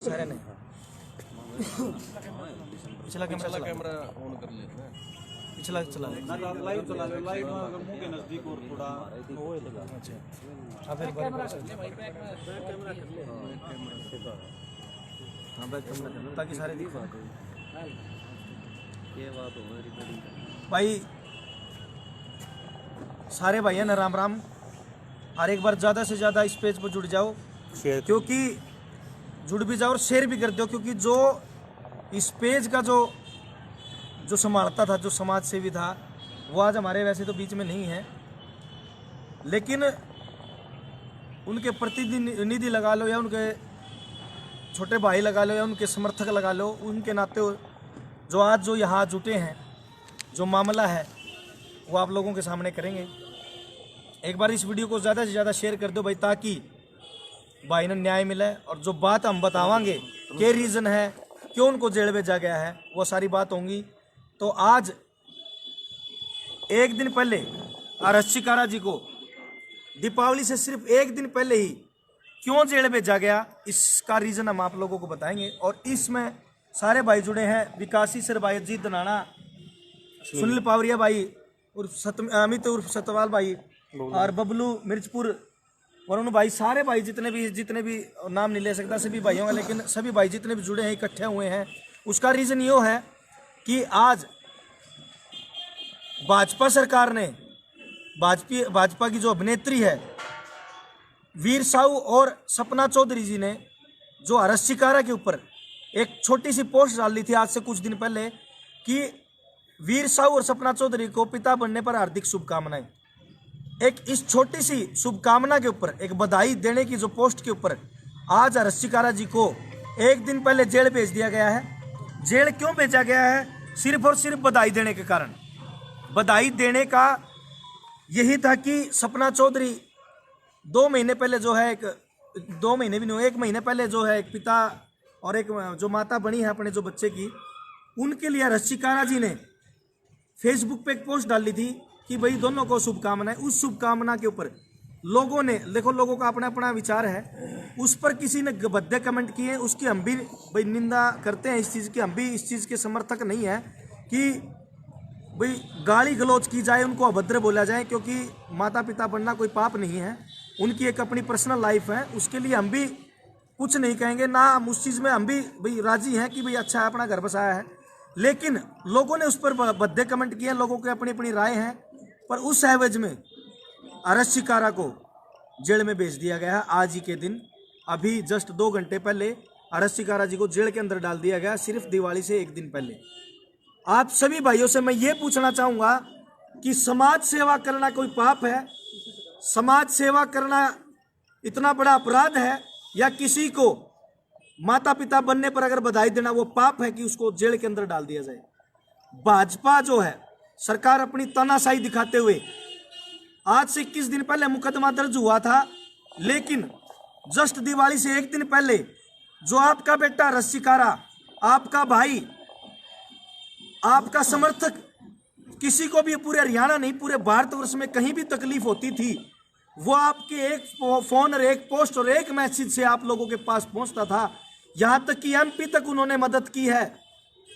सारे नहीं। पिछला कैमरा ऑन कर लेते हैं। पिछला चला ले, लाइव चला ले, लाइव मुंह के नजदीक और थोड़ा वो लगा। अच्छा अब फिर कैमरा कर ले भाई, बैक कैमरा कर ले। हां बैक कैमरा कर ले ताकि सारे दिख पाए। ये बात हो रही भाई, सारे भाइयों ने राम राम। और एक बार ज़्यादा से ज़्यादा इस पेज पर जुड़ जाओ, क्योंकि जुड़ भी जाओ और शेयर भी कर दो, क्योंकि जो इस पेज का जो संभालता था, जो समाज सेवी था, वो आज हमारे वैसे तो बीच में नहीं है, लेकिन उनके प्रतिनिधि लगा लो या उनके छोटे भाई लगा लो या उनके समर्थक लगा लो, उनके नाते जो आज जो यहाँ जुटे हैं, जो मामला है वो आप लोगों के सामने करेंगे। एक बार इस वीडियो को ज़्यादा से ज़्यादा शेयर कर दो भाई, ताकि भाई ने न्याय मिले। और जो बात हम बतावांगे क्या रीज़न है, क्यों उनको जेल भेजा गया है, वो सारी बात होंगी। तो आज एक दिन पहले आरएससी कारा जी को दीपावली से सिर्फ एक दिन पहले ही क्यों जेल भेजा गया, इसका रीज़न हम आप लोगों को बताएंगे। और इसमें सारे भाई जुड़े हैं, विकासी सर भाई, अजीत दनाना, सुनील पावरिया भाई उर्फ अमित उर्फ सतवाल भाई, और बबलू मिर्चपुर, वरुण भाई, सारे भाई जितने भी नाम नहीं ले सकता सभी भाइयों का, लेकिन सभी भाई जितने भी जुड़े हैं, इकट्ठे हुए हैं। उसका रीज़न ये है कि आज भाजपा सरकार ने भाजपा की जो अभिनेत्री है वीर साहू और सपना चौधरी जी ने जो आरएससी कारा के ऊपर एक छोटी सी पोस्ट डाल दी थी आज से कुछ दिन पहले कि वीर साहू और सपना चौधरी को पिता बनने पर हार्दिक शुभकामनाएं। एक इस छोटी सी शुभकामना के ऊपर, एक बधाई देने की जो पोस्ट के ऊपर आज आरएससी कारा जी को एक दिन पहले जेल भेज दिया गया है। जेल क्यों भेजा गया है? सिर्फ और सिर्फ बधाई देने के कारण। बधाई देने का यही था कि सपना चौधरी 2 महीने पहले जो है, 2 महीने भी नहीं, 1 महीने पहले जो है, एक पिता और एक जो माता बनी है अपने जो बच्चे की, उनके लिए आरएससी कारा जी ने फेसबुक पे एक पोस्ट डाली थी कि भाई दोनों को शुभकामनाएं। उस शुभकामना के ऊपर लोगों ने, देखो लोगों का अपना अपना विचार है, उस पर किसी ने भद्दे कमेंट किए। उसकी हम भी भाई निंदा करते हैं इस चीज़ की, हम भी इस चीज़ के समर्थक नहीं है कि भाई गाली गलौज की जाए, उनको अभद्र बोला जाए, क्योंकि माता पिता बनना कोई पाप नहीं है, उनकी एक अपनी पर्सनल लाइफ है, उसके लिए हम भी कुछ नहीं कहेंगे ना। हम उस चीज़ में हम भी भाई राजी हैं कि भाई अच्छा है, अपना घर बसाया है, लेकिन लोगों ने उस पर भद्दे कमेंट किए, लोगों की अपनी अपनी राय है। पर उस एवज में आरएससी कारा को जेल में भेज दिया गया है आज ही के दिन। अभी जस्ट 2 घंटे पहले आरएससी कारा जी को जेल के अंदर डाल दिया गया, सिर्फ दिवाली से एक दिन पहले। आप सभी भाइयों से मैं ये पूछना चाहूँगा कि समाज सेवा करना कोई पाप है? समाज सेवा करना इतना बड़ा अपराध है, या किसी को माता पिता बनने पर अगर बधाई देना वो पाप है कि उसको जेल के अंदर डाल दिया जाए? भाजपा जो है, सरकार अपनी तानाशाही दिखाते हुए आज से 21 दिन पहले मुकदमा दर्ज हुआ था, लेकिन जस्ट दिवाली से एक दिन पहले जो आपका बेटा आरएससी कारा, आपका भाई, आपका समर्थक, किसी को भी पूरे हरियाणा नहीं पूरे भारतवर्ष में कहीं भी तकलीफ होती थी, वो आपके एक फोन और एक पोस्ट और एक मैसेज से आप लोगों के पास पहुंचता था। यहाँ तक कि एमपी तक उन्होंने मदद की है।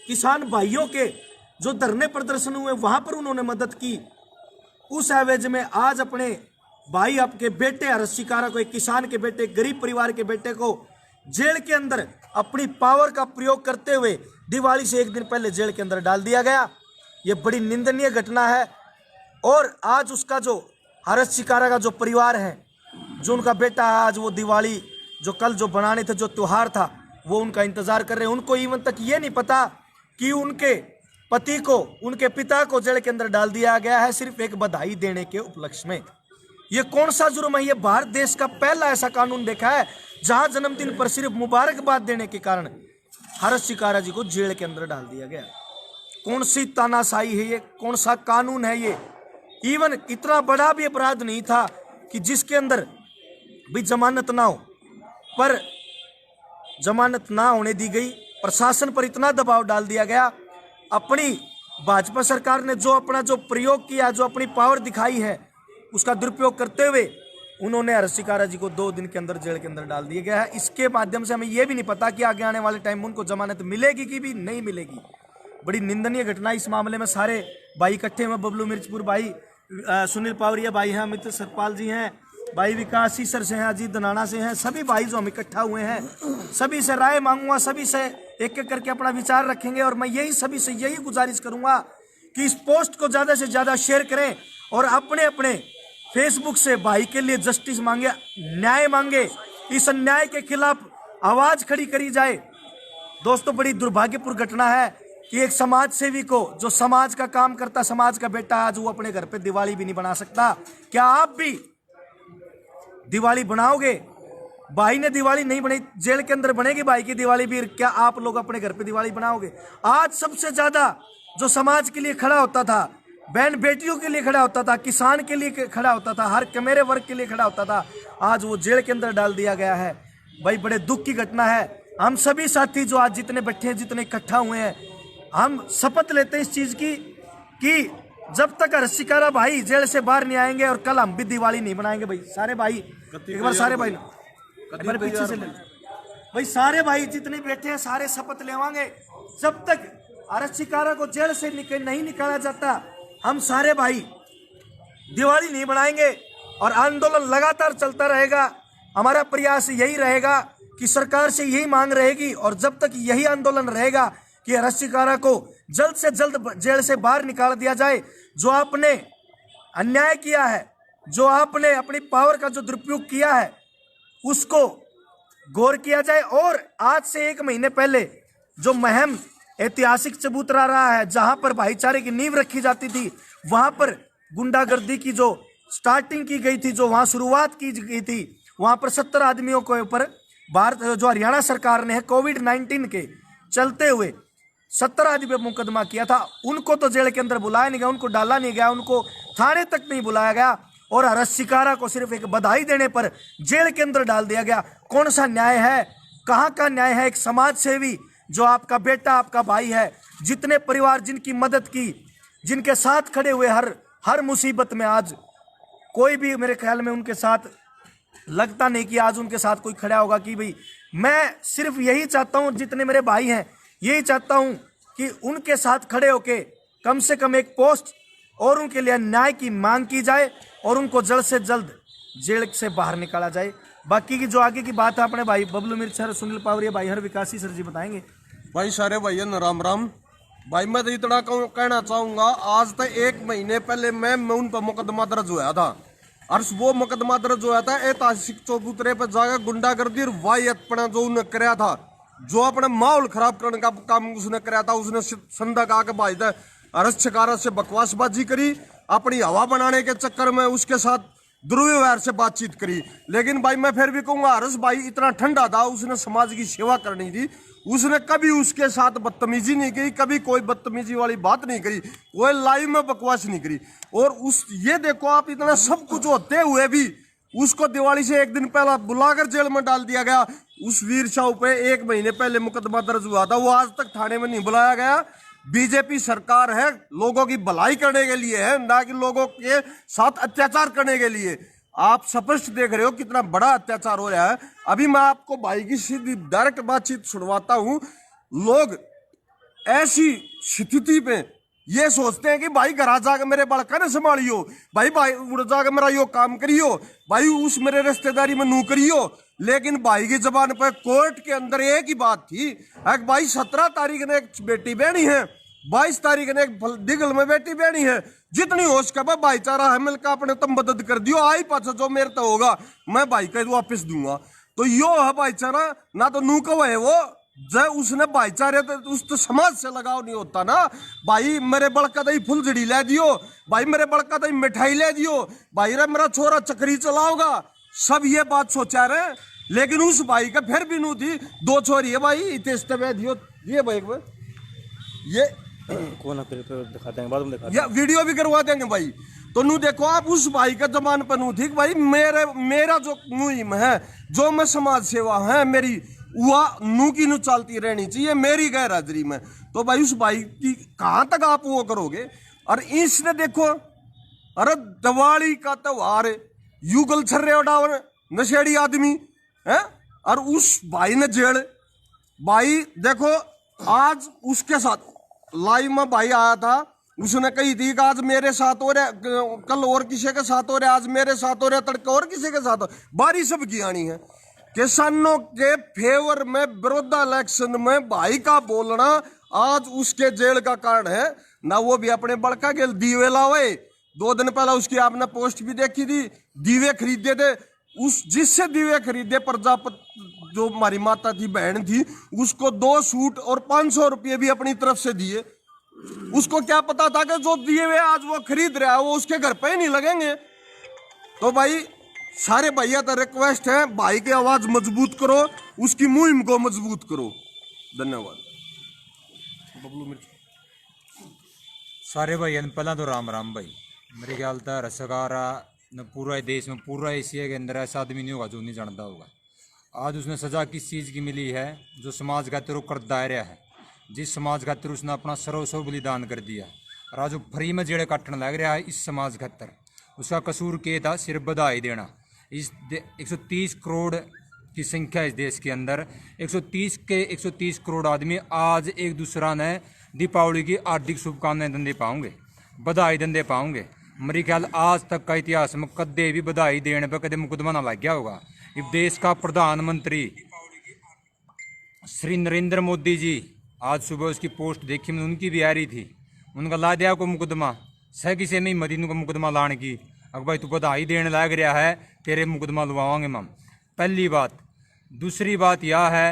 किसान भाइयों के जो धरने प्रदर्शन हुए वहां पर उन्होंने मदद की। उस एवज में आज अपने भाई, आपके बेटे आरएससी कारा को, एक किसान के बेटे, गरीब परिवार के बेटे को जेल के अंदर अपनी पावर का प्रयोग करते हुए दिवाली से एक दिन पहले जेल के अंदर डाल दिया गया। ये बड़ी निंदनीय घटना है। और आज उसका जो आरएससी कारा का जो परिवार है, जो उनका बेटा आज वो दिवाली जो कल जो बनाने थे, जो त्योहार था, वो उनका इंतजार कर रहे हैं। उनको इवन तक ये नहीं पता कि उनके पति को, उनके पिता को जेल के अंदर डाल दिया गया है सिर्फ एक बधाई देने के उपलक्ष्य में। ये कौन सा जुर्म है? ये भारत देश का पहला ऐसा कानून देखा है जहां जन्मदिन पर सिर्फ मुबारकबाद देने के कारण आरएससी कारा जी को जेल के अंदर डाल दिया गया। कौन सी तानाशाही है ये? कौन सा कानून है ये? इवन इतना बड़ा भी अपराध नहीं था कि जिसके अंदर भी जमानत ना हो, पर जमानत ना होने दी गई। प्रशासन पर इतना दबाव डाल दिया गया। अपनी भाजपा सरकार ने जो अपना जो प्रयोग किया, जो अपनी पावर दिखाई है, उसका दुरुपयोग करते हुए उन्होंने हर्ष शिकारा जी को 2 दिन के अंदर जेल के अंदर डाल दिया गया है। इसके माध्यम से हमें यह भी नहीं पता कि आगे आने वाले टाइम में उनको जमानत मिलेगी कि भी नहीं मिलेगी। बड़ी निंदनीय घटना इस मामले में सारे भाई इकट्ठे हुए, बबलू मिर्चपुर भाई, सुनील पावरिया भाई हैं, अमित सतपाल जी हैं, भाई विकास सीसर से हैं, अजीत दनाना से हैं, सभी भाई जो हम इकट्ठा हुए हैं, सभी से राय मांगूंगा, सभी से एक एक करके अपना विचार रखेंगे। और मैं यही सभी से यही गुजारिश करूंगा कि इस पोस्ट को ज़्यादा से ज़्यादा शेयर करें और अपने अपने फेसबुक से भाई के लिए जस्टिस मांगे, न्याय मांगे, इस अन्याय के खिलाफ आवाज़ खड़ी करी जाए। दोस्तों, बड़ी दुर्भाग्यपूर्ण घटना है कि एक समाज सेवी को, जो समाज का काम करता, समाज का बेटा, आज वो अपने घर पे दिवाली भी नहीं बना सकता। क्या आप भी दिवाली बनाओगे? भाई ने दिवाली नहीं बनाई, जेल के अंदर बनेगी भाई की दिवाली भी। क्या आप लोग अपने घर पे दिवाली बनाओगे? आज सबसे ज्यादा जो समाज के लिए खड़ा होता था, बहन बेटियों के लिए खड़ा होता था, किसान के लिए खड़ा होता था, हर कमेरे वर्ग के लिए खड़ा होता था, आज वो जेल के अंदर डाल दिया गया है। भाई बड़े दुख की घटना है। हम सभी साथी जो आज जितने बैठे हैं, जितने इकट्ठा हुए हैं, हम शपथ लेते हैं इस चीज की कि जब तक हर्ष शिकारा भाई जेल से बाहर नहीं आएंगे, और कल हम भी दिवाली नहीं बनाएंगे। भाई सारे भाई एक बार, सारे भाई एक बार पीछे से ले, भाई सारे भाई जितने बैठे हैं सारे शपथ लेवाएंगे, जब तक हर्ष शिकारा को जेल से नहीं निकाला जाता, हम सारे भाई दिवाली नहीं बनाएंगे और आंदोलन लगातार चलता रहेगा। हमारा प्रयास यही रहेगा कि सरकार से यही मांग रहेगी, और जब तक यही आंदोलन रहेगा कि हर्ष शिकारा को जल्द से जल्द जेल से बाहर निकाल दिया जाए। जो आपने अन्याय किया है, जो आपने अपनी पावर का जो दुरुपयोग किया है, उसको गौर किया जाए। और आज से 1 महीने पहले जो मुहिम ऐतिहासिक चबूतरा रहा है, जहां पर भाईचारे की नींव रखी जाती थी, वहां पर गुंडागर्दी की जो स्टार्टिंग की गई थी, जो वहां शुरुआत की गई थी, वहां पर 70 आदमियों के ऊपर जो हरियाणा सरकार ने कोविड-19 के चलते हुए 70 आदमी पे मुकदमा किया था, उनको तो जेल के अंदर बुलाया नहीं गया, उनको डाला नहीं गया, उनको थाने तक नहीं बुलाया गया, और हर्ष शिकारा को सिर्फ एक बधाई देने पर जेल के अंदर डाल दिया गया। कौन सा न्याय है? कहाँ का न्याय है? एक समाज सेवी जो आपका बेटा, आपका भाई है, जितने परिवार जिनकी मदद की, जिनके साथ खड़े हुए हर मुसीबत में, आज कोई भी मेरे ख्याल में उनके साथ लगता नहीं कि आज उनके साथ कोई खड़ा होगा। कि भाई मैं सिर्फ यही चाहता हूँ, जितने मेरे भाई हैं यही चाहता हूँ कि उनके साथ खड़े होके कम से कम एक पोस्ट और उनके लिए न्याय की मांग की जाए, और उनको जल्द से जल्द जेल से बाहर निकाला जाए। बाकी की जो आगे की बात है अपने भाई बबलू मिर्च सर, सुनील पावरिया भाई, हर विकासी सर जी बताएंगे। भाई सारे भाइयों न राम राम। भाई मैं तो इतना कहना चाहूंगा, आज तक 1 महीने पहले मैं उन पर मुकदमा दर्ज हुआ था, और वो मुकदमा दर्ज हुआ था ऐतिहासिक चबूतरे पर जाकर गुंडागर्दी और वायतपना जो उन्हें कराया था, जो अपने माहौल खराब करने का काम उसने कराया था। उसने संदा का भाई हर्ष शिकारा से बकवासबाजी करी, अपनी हवा बनाने के चक्कर में उसके साथ दुर्व्यवहार से बातचीत करी। लेकिन भाई मैं फिर भी कहूंगा, हर्ष भाई इतना ठंडा था, उसने समाज की सेवा करनी थी, उसने कभी उसके साथ बदतमीजी नहीं की, कभी कोई बदतमीजी वाली बात नहीं करी, कोई लाइव में बकवास नहीं करी। और ये देखो आप, इतना सब कुछ होते हुए भी उसको दिवाली से 1 दिन पहला बुलाकर जेल में डाल दिया गया। उस वीर साहू पे 1 महीने पहले मुकदमा दर्ज हुआ था, वो आज तक थाने में नहीं बुलाया गया। बीजेपी सरकार है, लोगों की भलाई करने के लिए है, ना कि लोगों के साथ अत्याचार करने के लिए। आप स्पष्ट देख रहे हो कितना बड़ा अत्याचार हो रहा है। अभी मैं आपको भाई की सीधी डायरेक्ट बातचीत सुनवाता हूं। लोग ऐसी स्थिति पे ये सोचते हैं कि भाई घर जाकर मेरे बड़का ने संभालियो, भाई उड़ जाकर मेरा यो काम करियो, भाई उस मेरे रिश्तेदारी में नू करियो। लेकिन भाई की जबान पर कोर्ट के अंदर एक ही बात थी, एक भाई 17 तारीख ने एक बेटी बहनी है, 22 तारीख ने एक दिगल में बेटी बहनी है। जितनी हो सके भाईचारा है मिलकर अपने तुम मदद कर दियो, आई पाछा जो मेरे तो होगा मैं भाई का वापस दूंगा। तो यो है भाईचारा, ना तो नू को है वो जय उसने भाईचारे तो उस तो समाज से लगाव नहीं होता ना। भाई मेरे बड़का दही फुलझड़ी ले दियो, भाई मेरे बड़का दही मिठाई ले दियो, भाई रे मेरा छोरा चक्री चलाओगा, सब ये बात सोचा रहे। लेकिन उस भाई का फिर भी नू थी 2 छोरी है भाई, इतने दियो ये भाई ये कौन दिखा देंगे, बाद में दिखा या वीडियो भी करवा देंगे भाई। तो नू देखो आप, उस भाई का जमान पर नू थी भाई मेरा जो मुहिम है, जो मैं समाज सेवा है मेरी, वह नू की नू चलती रहनी चाहिए मेरी गैर हाजिरी में। तो भाई उस भाई की कहाँ तक आप वो करोगे। और इसने देखो, अरे दिवाली का त्योहार युगल छर्रे उड़ावर नशेड़ी आदमी है। और उस भाई ने जेल, भाई देखो आज उसके साथ लाइव में भाई आया था, उसने कही थी कि आज मेरे साथ हो रहा, कल और किसी के साथ हो रहा, आज मेरे साथ हो रहा, तड़के और किसी के साथ हो। बारी सब की आनी है। किसानों के फेवर में विरोध इलेक्शन में भाई का बोलना आज उसके जेल का कारण है ना। वो भी अपने बड़का के दीवे लावे। 2 दिन पहले उसकी आपने पोस्ट भी देखी थी, दीवे खरीदे थे। उस जिससे दीवे खरीदे प्रजापति, जो हमारी माता थी, बहन थी, उसको 2 सूट और 500 रुपये भी अपनी तरफ से दिए। उसको क्या पता था कि जो दिए हुए आज वो खरीद रहा है वो उसके घर पे ही नहीं लगेंगे। तो भाई सारे भैया तो रिक्वेस्ट है, भाई की आवाज मजबूत करो, उसकी मुहिम को मजबूत करो। धन्यवाद। बबलू मिर्च सारे भाई पहला तो राम राम भाई। मेरे ख्याल था रसकारा न पूरा देश में, पूरा एशिया के अंदर ऐसा आदमी नहीं होगा जो नहीं जानता होगा। आज उसने सजा किस चीज़ की मिली है? जो समाज खातिर कर दायरा है, जिस समाज खातिर उसने अपना सर्वस्व बलिदान कर दिया। और आज वो फ्री में जेड़े काटने लग रहा है इस समाज खातिर। उसका कसूर क्या था? सिर्फ बधाई देना। इस 130 करोड़ की संख्या इस देश के अंदर, 130 करोड़ आदमी आज एक दूसरा ने दीपावली की हार्दिक शुभकामनाएं धंधे पाओगे, बधाई धंधे पाओगे। मेरे ख्याल आज तक का इतिहास में कदे भी बधाई देने पर कदे मुकदमा ना लग गया होगा। इस देश का प्रधानमंत्री श्री नरेंद्र मोदी जी, आज सुबह उसकी पोस्ट देखी मैंने, उनकी भी आ रही थी, उनका ला दिया को मुकदमा। सह किसी नहीं मदीनों का मुकदमा लाने की। अगर भाई तू बधाई देने लग रहा है, तेरे मुकदमा लुवाओगे हम। पहली बात। दूसरी बात यह है,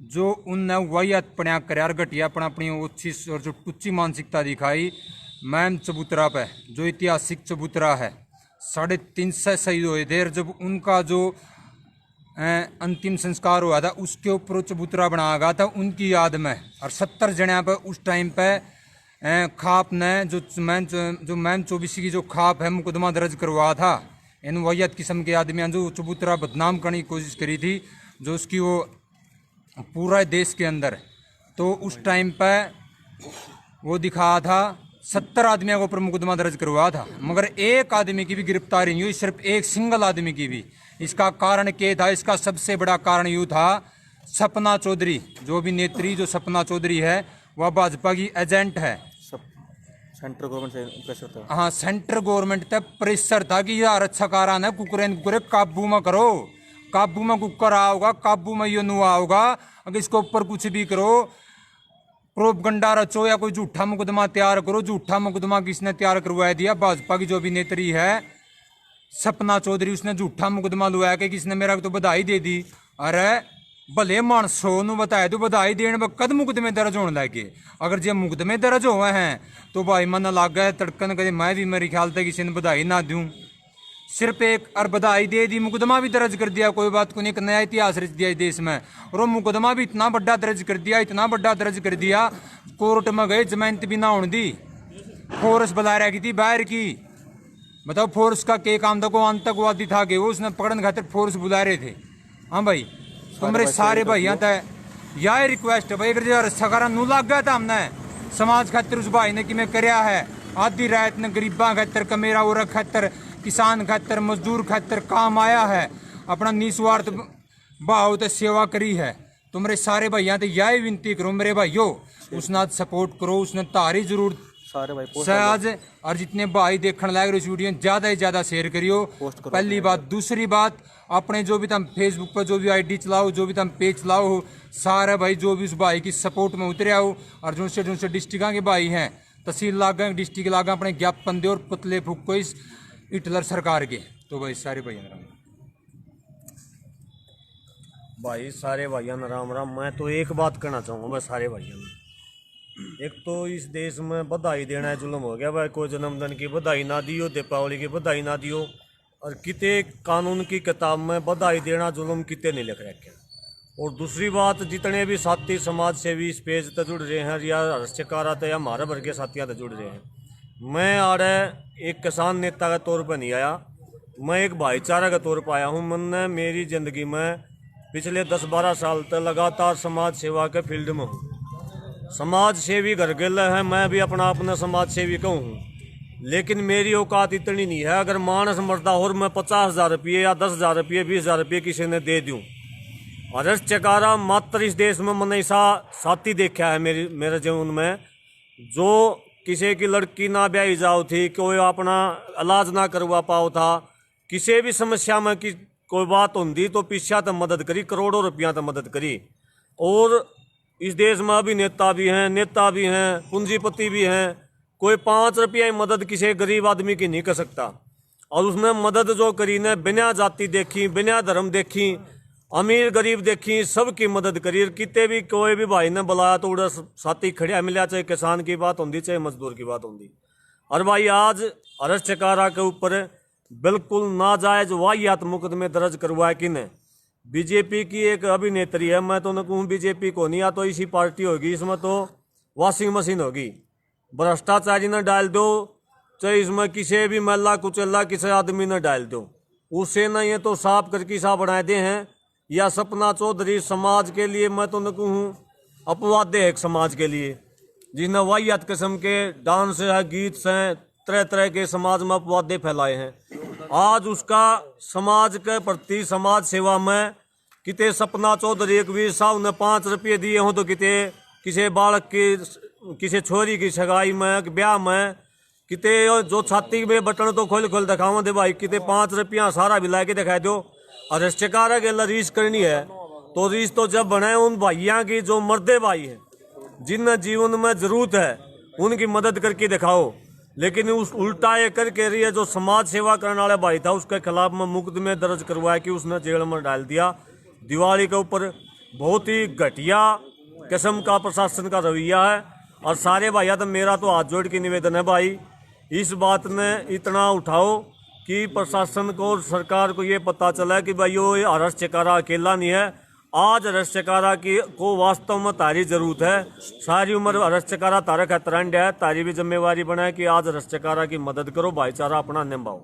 जो उनने वही अपने कर घटिया अपनी ओछी और जो टुच्ची मानसिकता दिखाई मैम चबूतरा पे, जो ऐतिहासिक चबूतरा है, 350 शहीद हुए थे। जब उनका जो अंतिम संस्कार हुआ था उसके ऊपर चबूतरा बनाया गया था उनकी याद में। और 70 जने पे उस टाइम पे खाप ने जो मैम 24 की जो खाप है मुकदमा दर्ज करवा था। इन वैयत किस्म के आदमियों जो चबूतरा बदनाम करने की कोशिश करी थी, जो उसकी वो पूरा देश के अंदर। तो उस टाइम पे वो दिखाया था, 70 आदमियों के ऊपर मुकदमा दर्ज करवा था, मगर एक आदमी की भी गिरफ्तारी नहीं हुई, सिर्फ एक सिंगल आदमी की भी। इसका कारण क्या था? इसका सबसे बड़ा कारण यूँ था, सपना चौधरी, जो भी नेत्री जो सपना चौधरी है, वह भाजपा की एजेंट है। सेंट्रल गवर्नमेंट से प्रेशर था। हाँ, सेंट्रल गवर्नमेंट तक प्रेशर था कि यार अच्छा कारण है, कुकुरे काबू में करो, काबू में कुकर आओगा, काबू में ये नुआ होगा। अगर इसके ऊपर कुछ भी करो, प्रोपगंडा रचो या कोई झूठा मुकदमा तैयार करो। झूठा मुकदमा किसने तैयार करवा दिया? भाजपा की जो भी नेत्री है सपना चौधरी, उसने झूठा मुकदमा लुआ के किसने मेरा तो बधाई दे दी। अरे भले मानसो नु बताया तो बधाई देने पर कद मुकदमे दर्ज होने लगे। अगर जे मुकदमे दर्ज हुए हैं तो भाई मन लग गया तड़कन, कदे मैं भी मेरे ख्याल से किसी ने बधाई ना दूं। सिर्फ एक और बधाई दे दी, मुकदमा भी दर्ज कर दिया, कोई बात को नहीं, एक नया इतिहास रच दिया इस देश में। और वो मुकदमा भी इतना बड़ा दर्ज कर दिया, इतना बड़ा दर्ज कर दिया, कोर्ट में गए जमानत भी ना होने दी। फोर्स बुला रही थी बाहर की, बताओ फोर्स का क्या काम था? को आतंकवादी था कि वो उसने पकड़ने खातिर फोर्स बुला रहे थे। हाँ भाई, तुम्हारे सारे भाइयों तक यह रिक्वेस्ट है भाई, अगर सकारा नू लग गया था हमने समाज खातिर उस भाई ने कि मैं करया है, आधी रात ने गरीबा खातर, कमेरा औरत खातर, किसान खातर, मजदूर खातर काम आया है, अपना निस्वार्थ भाव ते सेवा करी है। तुम्हारे सारे भाइयों ते यही विनती करो मेरे भाइयों, उसने सपोर्ट करो, उसने तारी जरूर सारे भाई सहज। और जितने भाई देखने लायक रहे वीडियो ज्यादा से ज्यादा शेयर करियो, पहली बात। दूसरी बात, अपने जो भी तुम फेसबुक पर जो भी आईडी चलाओ, जो भी तुम पेज चलाओ, सारे भाई जो भी उस भाई की सपोर्ट में उतरे आओ। और जो से डिस्ट्रिक्ट के भाई हैं, तहसील लागा, डिस्ट्रिक्ट लागा, अपने ज्ञापन दे और पुतले फूको इस हिटलर सरकार के। तो भाई सारे भाई सारे भाइयों ने राम राम। मैं तो एक बात कहना चाहूँगा बस सारे भाइयों ने, एक तो इस देश में बधाई देना है जुल्म हो गया भाई। कोई जन्मदिन की बधाई ना दियो, दीपावली की बधाई ना दियो, और किते कानून की किताब में बधाई देना जुल्म किते नहीं लिख रखे। और दूसरी बात, जितने भी साथी समाज सेवी इस पेज तक जुड़ रहे हैं या हर्षकारा या हमारे वर्ग के साथियों तक जुड़ रहे हैं, मैं आ रहा एक किसान नेता के तौर पर नहीं आया, मैं एक भाईचारा के तौर पर आया हूँ। मैंने मेरी ज़िंदगी में पिछले 10-12 साल तक लगातार समाज सेवा के फील्ड में हूँ। समाज सेवी घर गिल है, मैं भी अपना समाज सेवी कहूँ हूँ। लेकिन मेरी औकात इतनी नहीं है, अगर मानस मरता और मैं 50,000 रुपये या 10,000 रुपये 20,000 रुपये किसी ने दे दूँ। अरस चकारा मात्र इस देश में मैंने ऐसा साथी देखा है मेरे जीवन में, जो किसी की लड़की ना ब्याही जाओ थी, कोई अपना इलाज ना करवा पाओ था, किसी भी समस्या में कि कोई बात होती तो पीछा तो मदद करी, करोड़ों रुपया तो मदद करी। और इस देश में अभिनेता भी हैं, नेता भी हैं, पूंजीपति भी हैं, कोई 5 रुपया की मदद किसी गरीब आदमी की नहीं कर सकता। और उसने मदद जो करी ने बिना जाति देखी, बिना धर्म देखी, अमीर गरीब देखी, सबकी मदद करी। कितने भी कोई भी भाई ने बुलाया तो उड़ा साथी खड़िया मिला, चाहे किसान की बात होती चाहे मजदूर की बात होती। और भाई आज अरस चकारा के ऊपर बिल्कुल नाजायज वाहियात मुकदमे दर्ज करवाए किने। बीजेपी की एक अभिनेत्री है, मैं तो न कहूँ बीजेपी को नहीं, या तो इसी पार्टी होगी, इसमें तो वॉशिंग मशीन होगी। भ्रष्टाचारी ने डाल दो, चाहे इसमें किसी भी महिला कुचेला किसी आदमी ने डाल दो, उससे न ये तो साफ करके सा बढ़ा दे हैं। या सपना चौधरी समाज के लिए मैं तो न कहूँ अपवाद है, एक समाज के लिए जिसने वाहियात किस्म के डांस है, गीत हैं, तरह तरह के समाज में अपवादे फैलाए हैं। आज उसका समाज के प्रति समाज सेवा में किते सपना चौधरी एक वीर साहब ने 5 रुपये दिए हों तो किते किसी बालक की किसी छोरी की सगाई में ब्याह में किते जो छाती में बटन तो खोल खोल दिखाओ दे भाई, किते 5 रुपया सारा भी ला के दिखा दो। और रिश्तेकार के लिए रीस करनी है तो रीस तो जब बने उन भाइयों की जो मर्दे भाई हैं, जिन जीवन में जरूरत है उनकी मदद करके दिखाओ। लेकिन उस उल्टा ये करके रही है, जो समाज सेवा करने वाला भाई था उसके खिलाफ में मुकदमे दर्ज करवाया कि उसने जेल में डाल दिया। दिवाली के ऊपर बहुत ही घटिया किस्म का प्रशासन का रवैया है। और सारे भाइया तो मेरा तो हाथ जोड़ के निवेदन है भाई, इस बात ने इतना उठाओ कि प्रशासन को और सरकार को ये पता चला कि भाई ये अरस चकारा अकेला नहीं है। आज अरस चकारा की को वास्तव में तारी जरूरत है। सारी उम्र अरस चकारा तारक है, तरंड है, तारी भी जिम्मेवारी बनाए कि आज अरस चकारा की मदद करो, भाईचारा अपना निभाओ।